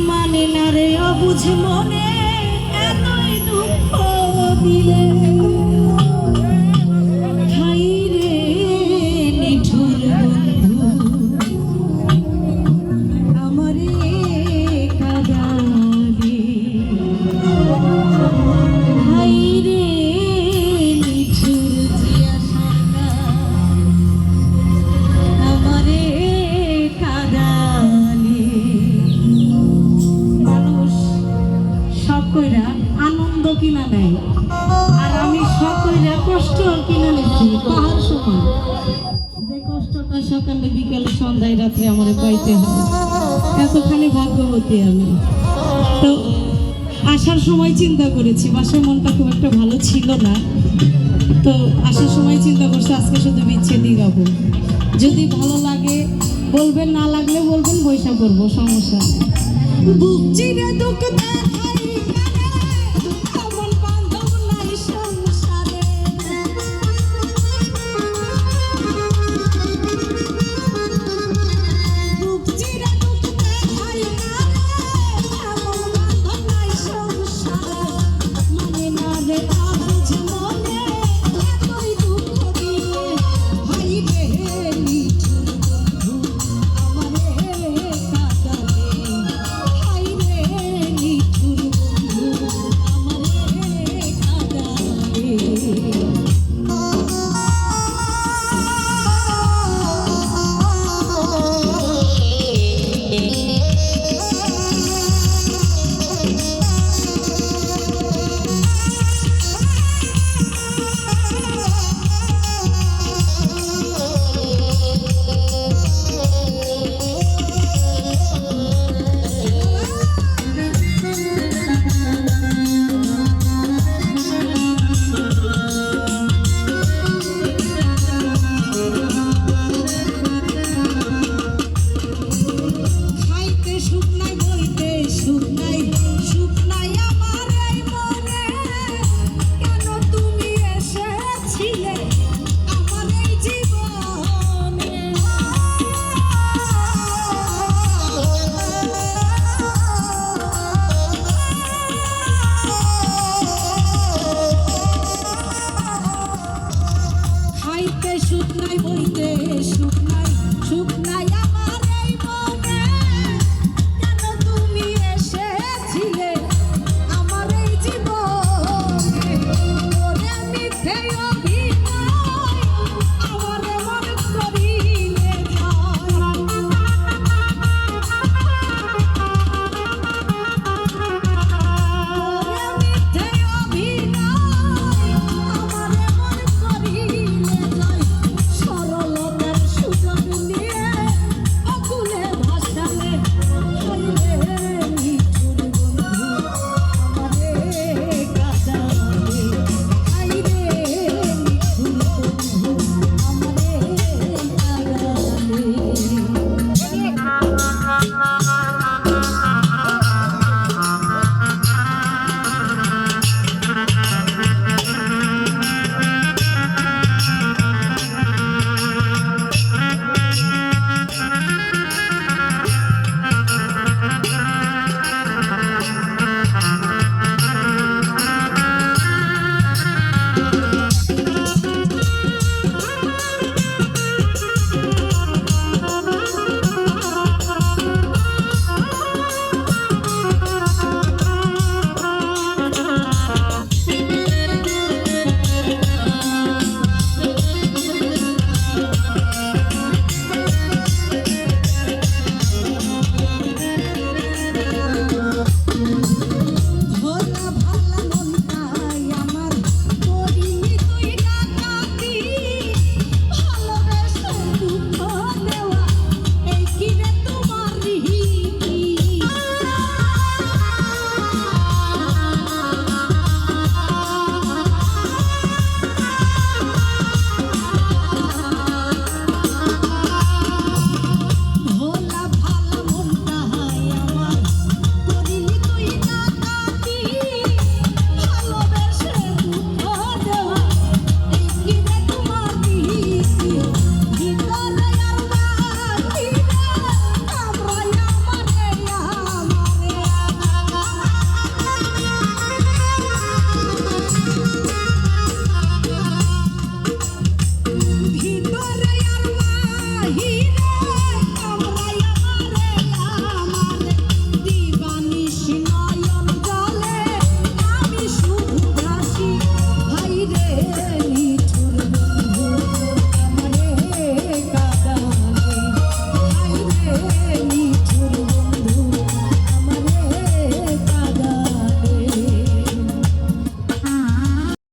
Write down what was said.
মানে না রে অবুঝ মনে এতই দুঃখ দিলে হাই রে নিঠুর বন্ধু আমারে কাঁদালে হাই রে নিঠুর জিয়া সাকা আমারে কাঁদালে কইরা আনন্দ কিনা নেয় আর আমি সব কইরা কষ্ট কিনা নিচ্ছি পাহাড় সময় যে কষ্টটা সকালে বিকালে সন্ধ্যায় রাত্রে আমার পাইতে হবে এতখানি ভাগ্যবতী আমি তো আসার সময় চিন্তা করেছি বাসার মনটা খুব একটা ভালো ছিল না তো আসার সময় চিন্তা করছি আজকে শুধু বিচ্ছেদই গাবো যদি ভালো লাগে বলবেন না লাগলে বলবেন বৈশা করবো সমস্যা নেই বুক চিরে দুঃখ